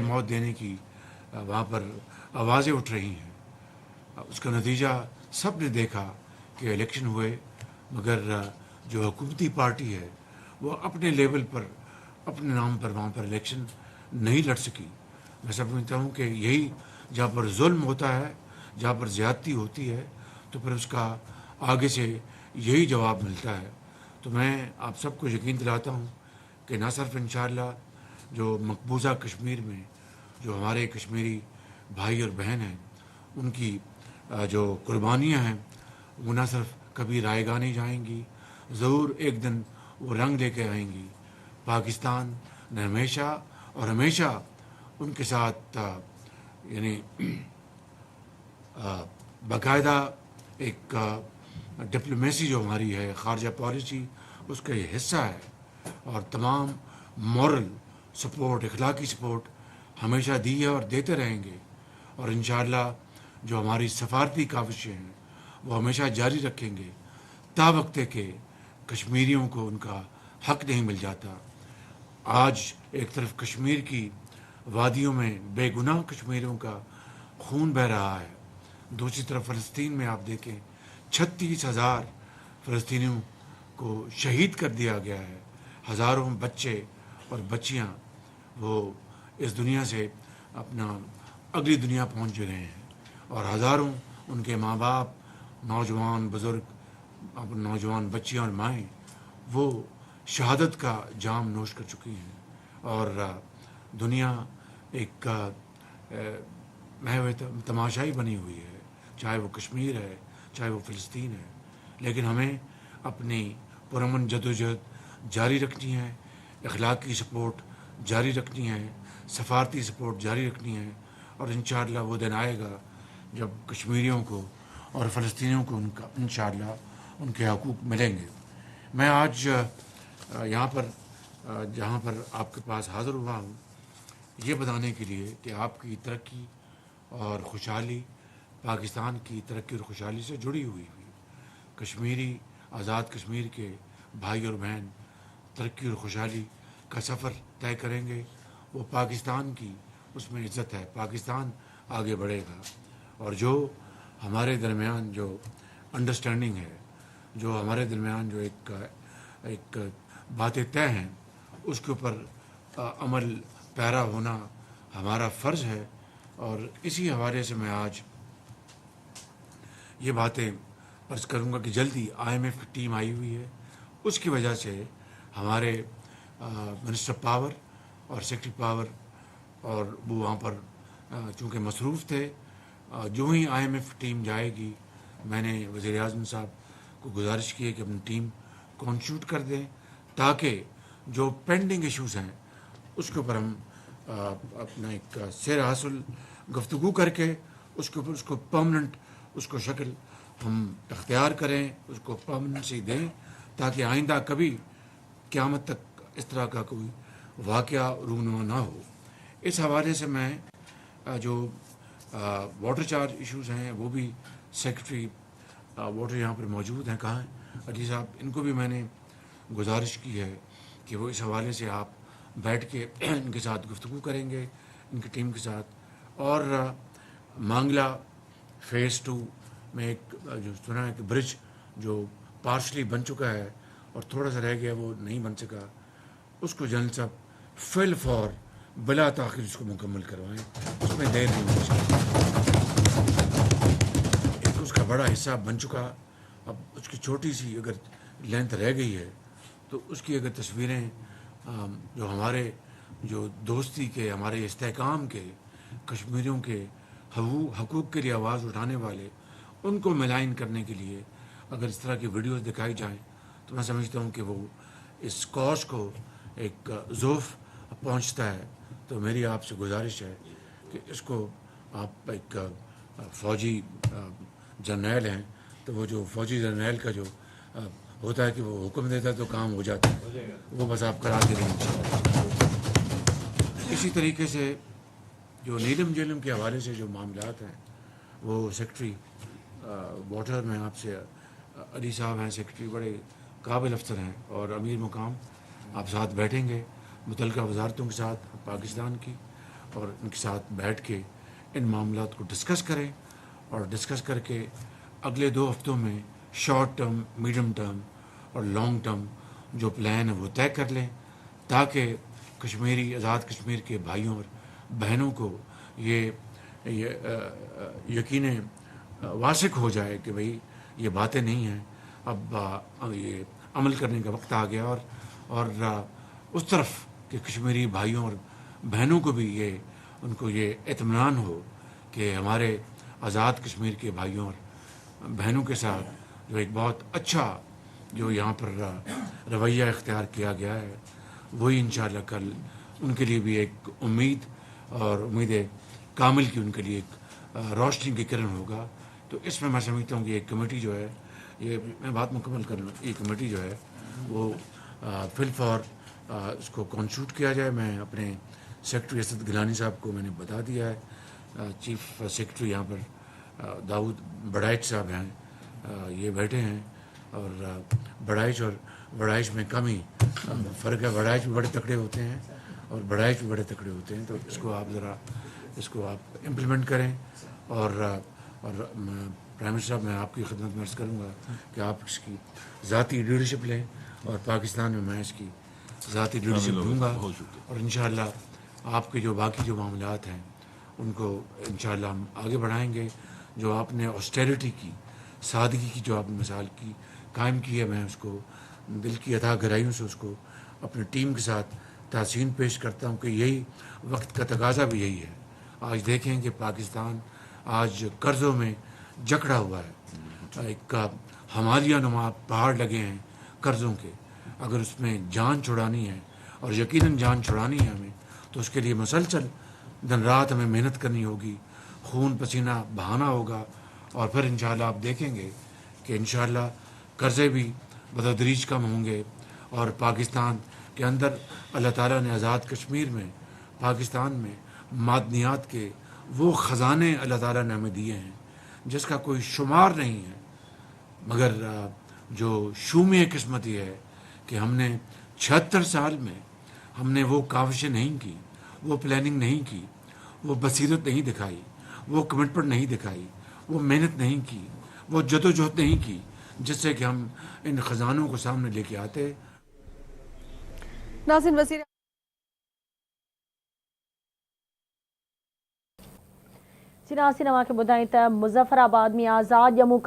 मौत देने की वहाँ पर आवाज़ें उठ रही हैं। उसका नतीजा सब ने देखा कि इलेक्शन हुए, मगर जो हुकूमती पार्टी है वो अपने लेवल पर, अपने नाम पर वहाँ पर इलेक्शन नहीं लड़ सकी। मैं समझता हूँ कि यही जहाँ पर जुल्म होता है, जहाँ पर ज़्यादती होती है, तो फिर उसका आगे से यही जवाब मिलता है। तो मैं आप सबको यकीन दिलाता हूँ कि ना सिर्फ इंशाअल्लाह जो मकबूजा कश्मीर में जो हमारे कश्मीरी भाई और बहन हैं, उनकी जो कुर्बानियाँ हैं वो ना सिर्फ कभी रायगा नहीं जाएंगी, ज़रूर एक दिन वो रंग लेके आएंगी। पाकिस्तान ने हमेशा और हमेशा उनके साथ यानी बाकायदा एक डिप्लोमेसी जो हमारी है, ख़ारजा पॉलिसी, उसका ये हिस्सा है। और तमाम मॉरल सपोर्ट, इखलाकी सपोर्ट हमेशा दी है और देते रहेंगे। और इंशाअल्लाह जो हमारी सफारती काविशें हैं वो हमेशा जारी रखेंगे ता वक्त के कश्मीरियों को उनका हक नहीं मिल जाता। आज एक तरफ कश्मीर की वादियों में बेगुनाह कश्मीरियों का खून बह रहा है, दूसरी तरफ फ़लस्तीन में आप देखें 36,000 फ़लस्तीनियों को शहीद कर दिया गया है। हज़ारों बच्चे और बच्चियां वो इस दुनिया से अपना अगली दुनिया पहुंच गए हैं, और हज़ारों उनके माँ बाप, नौजवान बुज़ुर्ग, नौजवान बच्चियां और माएँ वो शहादत का जाम नोश कर चुकी हैं। और दुनिया एक महव तमाशाई बनी हुई है, चाहे वो कश्मीर है, चाहे वो फ़लस्तीन है। लेकिन हमें अपनी पुरअमन जदोजहद जारी रखनी है, अखलाकी सपोर्ट जारी रखनी है, सफारती सपोर्ट जारी रखनी है। और इंशाअल्लाह वो दिन आएगा जब कश्मीरियों को और फ़लस्तीनियों को उनका इंशाअल्लाह उनके हकूक़ मिलेंगे। मैं आज यहाँ पर जहाँ पर आपके पास हाज़िर हुआ हूँ ये बताने के लिए कि आपकी तरक्की और खुशहाली पाकिस्तान की तरक्की और खुशहाली से जुड़ी हुई हुई कश्मीरी आज़ाद कश्मीर के भाई और बहन तरक्की और खुशहाली का सफ़र तय करेंगे। वो पाकिस्तान की उसमें इज़्ज़त है, पाकिस्तान आगे बढ़ेगा। और जो हमारे दरमियान जो अंडरस्टैंडिंग है, जो हमारे दरमियान जो एक बातें तय हैं, उसके ऊपर अमल पैरा होना हमारा फ़र्ज़ है। और इसी हवाले से मैं आज ये बातें अर्ज़ करूँगा कि जल्दी IMF की टीम आई हुई है, उसकी वजह से हमारे मिनिस्टर पावर और सेक्रेटरी पावर और वो वहाँ पर चूँकि मसरूफ़ थे, जो ही IMF टीम जाएगी, मैंने वज़ीर आज़म साहब को गुजारिश की है कि अपनी टीम कॉन्स्टिट्यूट कर दें ताकि जो पेंडिंग इश्यूज़ हैं उसके ऊपर हम अपना एक सैर हासिल गुफ्तगू करके उसके ऊपर उसको परमानेंट उसको शक्ल हम इख्तियार करें, उसको परमानेंसी दें, ताकि आइंदा कभी क़यामत तक इस तरह का कोई वाक़या रूनुमा ना हो। इस हवाले से मैं जो वाटर चार्ज इश्यूज़ हैं वो भी सेक्रेटरी वाटर यहाँ पर मौजूद हैं, कहाँ हैं अली साहब, इनको भी मैंने गुजारिश की है कि वो इस हवाले से आप बैठ के इनके साथ गुफ्तगू करेंगे, इनकी टीम के साथ। और मांगला फ़ेज़ 2 में एक जो सुना है कि ब्रिज जो पार्शली बन चुका है और थोड़ा सा रह गया वो नहीं बन सका, उसको जनरल साहब फिल फॉर बिला ताख़ीर उसको मुकम्मल करवाएं, उसमें देर नहीं होनी चाहिए। एक उसका बड़ा हिस्सा बन चुका, अब उसकी छोटी सी अगर लेंथ रह गई है तो उसकी अगर तस्वीरें जो हमारे जो दोस्ती के, हमारे इस्तेहकाम के, कश्मीरियों के हकूक़ के लिए आवाज़ उठाने वाले, उनको मिलाइन करने के लिए अगर इस तरह की वीडियोस दिखाई जाएं तो मैं समझता हूँ कि वो इस कॉज को एक ज़ोफ़ पहुँचता है। तो मेरी आपसे गुजारिश है कि इसको आप एक फ़ौजी जर्नैल हैं, तो वो जो फ़ौजी जर्नैल का जो होता है कि वो हुक्म देता है तो काम हो जाता है, वो बस आप करा दे रहे हैं। इसी तरीके से जो नीलम झेलम के हवाले से जो मामलात हैं वो सेक्रेटरी वाटर में आपसे अली साहब हैं, सेक्रेटरी बड़े काबिल अफसर हैं और अमीर मुकाम, आप साथ बैठेंगे मुतल्लिका वजारतों के साथ पाकिस्तान की, اور ان کے ساتھ بیٹھ کے ان معاملات کو ڈسکس کریں اور ڈسکس کر کے اگلے 2 ہفتوں میں شارٹ ٹرم، میڈیم ٹرم اور لانگ ٹرم جو پلان ہے وہ طے کر لیں، تاکہ کشمیری آزاد کشمیر کے بھائیوں اور بہنوں کو یہ یقین واثق ہو جائے کہ بھئی یہ باتیں نہیں ہیں، اب یہ عمل کرنے کا وقت آ گیا، اور اس طرف کہ کشمیری بھائیوں اور بہنوں کو بھی ان کو یہ اطمینان ہو کہ ہمارے آزاد کشمیر کے بھائیوں اور بہنوں کے ساتھ جو ایک بہت اچھا جو یہاں پر رویہ اختیار کیا گیا ہے، وہی انشاءاللہ کل ان کے لیے بھی ایک امید اور امید کامل کی ان کے لیے ایک روشنی کی کرن ہوگا۔ تو اس میں سمجھتا ہوں کہ یہ کمیٹی جو ہے، یہ میں بات مکمل کر لوں، یہ کمیٹی جو ہے وہ فل فار اس کو کانسٹیٹیوٹ کیا جائے۔ میں اپنے سیکرٹری اسد گیلانی صاحب کو میں نے بتا دیا ہے، چیف سیکرٹری یہاں پر داؤد بڑائچ صاحب ہیں، یہ بیٹھے ہیں، اور بڑائچ اور وڑائچ میں کم ہی فرق ہے، وڑائچ بھی بڑے تکڑے ہوتے ہیں اور بڑائچ بھی بڑے تکڑے ہوتے ہیں، تو اس کو آپ ذرا امپلیمنٹ کریں، اور پرائم منسٹر صاحب میں آپ کی خدمت میں عرض کروں گا کہ آپ اس کی ذاتی لیڈرشپ لیں، اور پاکستان میں اس کی ذاتی لیڈرشپ دوں گا، اور انشاءاللہ آپ کے جو باقی جو معاملات ہیں ان کو انشاءاللہ ہم آگے بڑھائیں گے۔ جو آپ نے آسٹیرٹی کی، سادگی کی جو آپ نے مثال کی قائم کی ہے، میں اس کو دل کی عطا گہرائیوں سے اس کو اپنی ٹیم کے ساتھ تحسین پیش کرتا ہوں کہ یہی وقت کا تقاضا بھی یہی ہے۔ آج دیکھیں کہ پاکستان آج قرضوں میں جکڑا ہوا ہے، ایک ہمالیہ نما پہاڑ لگے ہیں قرضوں کے، اگر اس میں جان چھڑانی ہے، اور یقیناً جان چھڑانی ہے ہمیں، تو اس کے لیے مسلسل دن رات ہمیں محنت کرنی ہوگی، خون پسینہ بہانا ہوگا، اور پھر انشاءاللہ آپ دیکھیں گے کہ انشاءاللہ قرضے بھی بتدریج کم ہوں گے، اور پاکستان کے اندر اللہ تعالیٰ نے آزاد کشمیر میں، پاکستان میں معدنیات کے وہ خزانے اللہ تعالیٰ نے ہمیں دیے ہیں جس کا کوئی شمار نہیں ہے، مگر جو شومی قسمتی ہے کہ ہم نے 76 سال میں ہم نے وہ کاوشیں نہیں کی، وہ پلاننگ نہیں کی، وہ بصیرت نہیں دکھائی، وہ کمٹمنٹ نہیں دکھائی، وہ محنت نہیں کی، وہ جدوجہد نہیں کی، جس سے کہ ہم ان خزانوں کو سامنے لے کے آتے۔ ناظرین، وزیر نما کے بدائیں تا مظفر آباد میں آزاد جموں